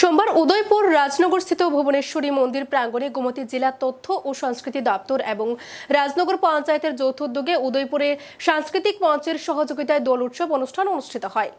সোমবার উদয়পুর রাজনগরস্থিত ভুবনেশ্বরী মন্দির প্রাঙ্গণে গোমতী জেলা তথ্য ও সংস্কৃতি দপ্তর এবং রাজনগর পঞ্চায়েতের যৌথ উদ্যোগে উদয়পুরে সাংস্কৃতিক মঞ্চের সহযোগিতায় দোল উৎসব অনুষ্ঠান অনুষ্ঠিত হয়।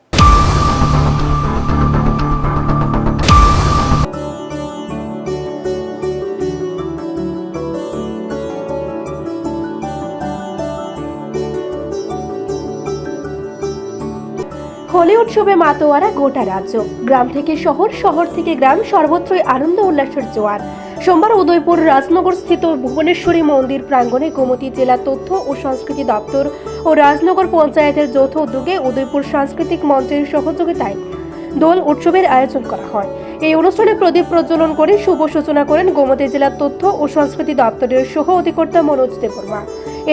হোলি উৎসবে মাতোয়ারা গোটা রাজ্য, গ্রাম থেকে শহর, শহর থেকে গ্রাম, সর্বত্রই আনন্দ উল্লাসের জোয়ার। সোমবার উদয়পুর রাজনগর স্থিত ভুবনেশ্বরী মন্দির প্রাঙ্গণে গোমতী জেলা তথ্য ও সংস্কৃতি দপ্তর ও রাজনগর পঞ্চায়েতের যৌথ উদ্যোগে উদয়পুর সাংস্কৃতিক মঞ্চের সহযোগিতায় দোল উৎসবের আয়োজন করা হয়। এই অনুষ্ঠানে প্রদীপ প্রজ্বলন করে শুভ সূচনা করেন গোমতী জেলা তথ্য ও সংস্কৃতি দপ্তরের সহ অধিকর্তা মনোজ দেববর্মা।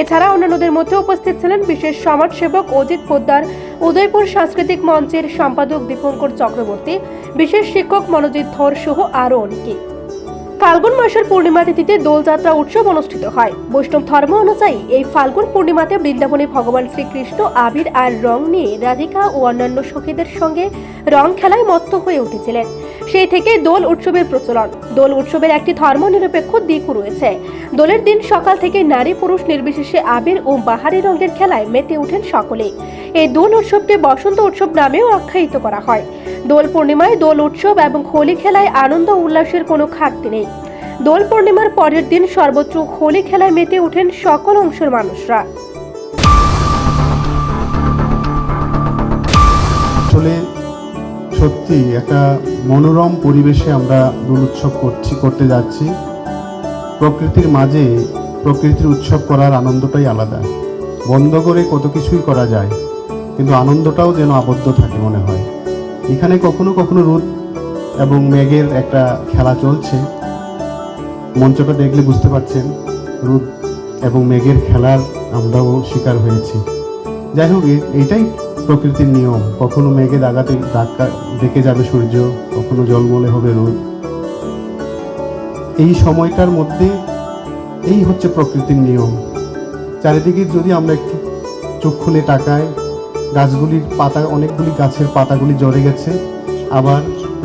এছাড়া অন্যান্যদের মধ্যে উপস্থিত ছিলেন বিশেষ সমাজসেবক অজিত পোদ্দার, উদয়পুর সাংস্কৃতিক মঞ্চের সম্পাদক দীপঙ্কর চক্রবর্তী, বিশেষ শিক্ষক মনোজিৎ ধর সহ আরও অনেকে। ফাল্গুন মাসের পূর্ণিমা তিথিতে দোলযাত্রা উৎসব অনুষ্ঠিত হয়। বৈষ্ণব ধর্ম অনুযায়ী এই ফাল্গুন পূর্ণিমাতে বৃন্দাবনে ভগবান শ্রীকৃষ্ণ আবির আর রং নিয়ে রাধিকা ও অন্যান্য সখীদের সঙ্গে রং খেলায় মত্ত হয়ে উঠেছিলেন। সেই থেকে দোল উৎসবের প্রচলন। দোল উৎসবের একটি ধর্মনিরপেক্ষ দিকও রয়েছে। দোলের দিন সকাল থেকে নারী পুরুষ নির্বিশেষে আবির ও বাহারি রঙের খেলায় মেতে ওঠেন সকলেই। এই দোল উৎসবকে বসন্ত উৎসব নামেও আখ্যায়িত করা হয়। দোল পূর্ণিমায় দোল উৎসব এবং হোলি খেলায় আনন্দ উল্লাসের কোনো খামতি নেই। দোল পূর্ণিমার পরের দিন সর্বত্র হোলি খেলায় মেতে ওঠেন সকল অংশের মানুষরা। আসলে সত্যি একটা মনোরম পরিবেশে আমরা দোল উৎসব করতে যাচ্ছি। প্রকৃতির মাঝে প্রকৃতির উৎসব করার আনন্দটাই আলাদা। বন্ধ করে কত কিছুই করা যায়, কিন্তু আনন্দটাও যেন আবদ্ধ থাকে মনে হয়। এখানে কখনো কখনো রোদ এবং মেঘের একটা খেলা চলছে। মঞ্চটা দেখলে বুঝতে পারছেন রোদ এবং মেঘের খেলার আমরাও শিকার হয়েছি। যাই হোক, এইটাই প্রকৃতির নিয়ম। কখনো মেঘে ধাক্কা ডেকে যাবে সূর্য, কখনো জলমলে হবে রোদ। এই সময়টার মধ্যে এই হচ্ছে প্রকৃতির নিয়ম। চারিদিকে যদি আমরা একটু চোখ খুলে তাকাই, গাছগুলির পাতা, অনেকগুলি গাছের পাতাগুলি ঝরে গেছে, আবার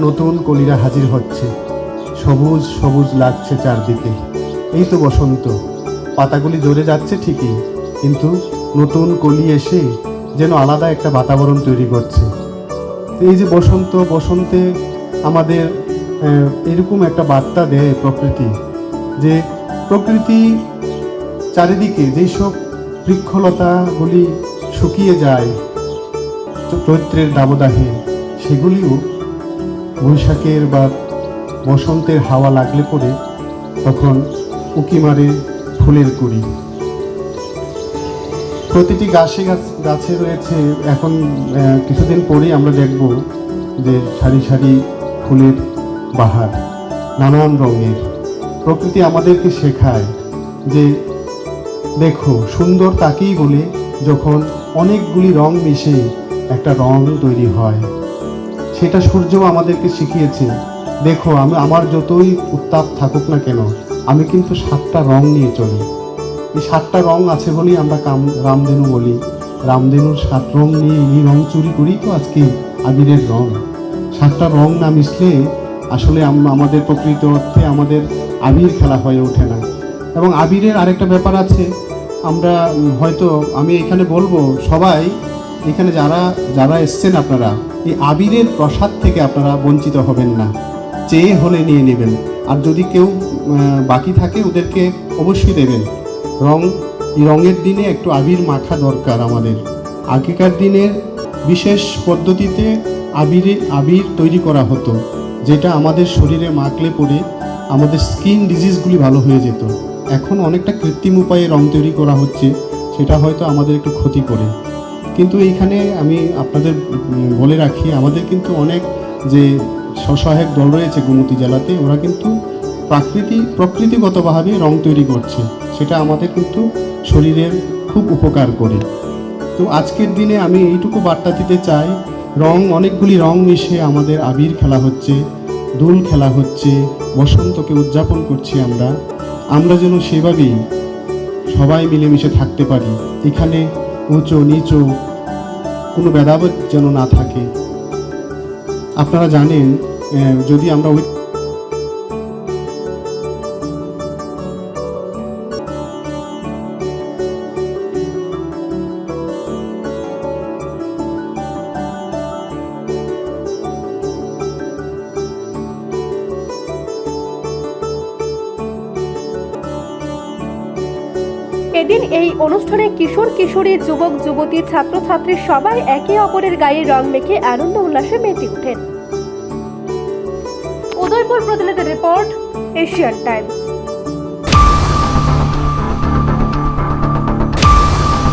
নতুন কলিরা হাজির হচ্ছে। সবুজ সবুজ লাগছে চারদিকে। এই তো বসন্ত। পাতাগুলি ঝরে যাচ্ছে ঠিকই, কিন্তু নতুন কলি এসে যেন আলাদা একটা বাতাবরণ তৈরি করছে। এই যে বসন্তে আমাদের এরকম একটা বার্তা দেয় প্রকৃতি, যে প্রকৃতি চারিদিকে যেসব বৃক্ষলতাগুলি শুকিয়ে যায় চৈত্রের দাবদাহে, সেগুলিও বৈশাখের বা বসন্তের হাওয়া লাগলে পরে তখন উকি মারে ফুলের কুড়ি। প্রতিটি গাছে রয়েছে। এখন কিছুদিন পরেই আমরা দেখব যে সারি সারি ফুলের বাহার, নানান রঙের। প্রকৃতি আমাদেরকে শেখায় যে দেখো, সুন্দর তাকেই বলে যখন অনেকগুলি রং মিশে একটা রং তৈরি হয়। সেটা সূর্যও আমাদেরকে শিখিয়েছে। দেখো, আমার যতই উত্তাপ থাকুক না কেন, আমি কিন্তু 7টা রং নিয়ে চলি। এই 7টা রং আছে বলেই আমরা রামধেনু বলি। রামধেনুর 7 রং নিয়ে এই রং চুরি করি তো আজকে আবিরের রং। 7টা রং না মিশলে আসলে আমাদের প্রকৃত অর্থে আমাদের আবির খেলা হয়ে ওঠে না। এবং আবিরের আরেকটা ব্যাপার আছে, আমরা হয়তো আমি এখানে বলবো, সবাই এখানে যারা এসছেন, আপনারা এই আবিরের প্রসাদ থেকে আপনারা বঞ্চিত হবেন না। চেয়ে হলে নিয়ে নেবেন, আর যদি কেউ বাকি থাকে ওদেরকে অবশ্যই দেবেন। এই রঙের দিনে একটু আবির মাখা দরকার আমাদের। আগেকার দিনের বিশেষ পদ্ধতিতে আবির তৈরি করা হতো, যেটা আমাদের শরীরে মাখলে পরে আমাদের স্কিন ডিজিজগুলি ভালো হয়ে যেত। এখন অনেকটা কৃত্রিম উপায়ে রং তৈরি করা হচ্ছে, সেটা হয়তো আমাদের একটু ক্ষতি করে। কিন্তু এইখানে আমি আপনাদের বলে রাখি, আমাদের কিন্তু অনেক যে স্বসহায়ক দল রয়েছে গোমতী জেলাতে, ওরা কিন্তু প্রকৃতিগতভাবে রং তৈরি করছে। সেটা আমাদের কিন্তু শরীরের খুব উপকার করে। তো আজকের দিনে আমি এইটুকু বার্তা দিতে চাই, অনেকগুলি রং মিশে আমাদের আবির খেলা হচ্ছে, দোল খেলা হচ্ছে, বসন্তকে উদযাপন করছি আমরা যেন সেভাবেই সবাই মিলেমিশে থাকতে পারি। এখানে উঁচু নিচু কোনো ভেদাভেদ যেন না থাকে। আপনারা জানেন যদি আমরা এদিন এই অনুষ্ঠানে কিশোর কিশোরী, যুবক যুবতী, ছাত্রছাত্রী সবাই একে অপরের গায়ে রং মেখে আনন্দ উল্লাসে মেতে ওঠেন। উদয়পুর প্রতিনিধি রিপোর্ট, এশিয়ান টাইমস।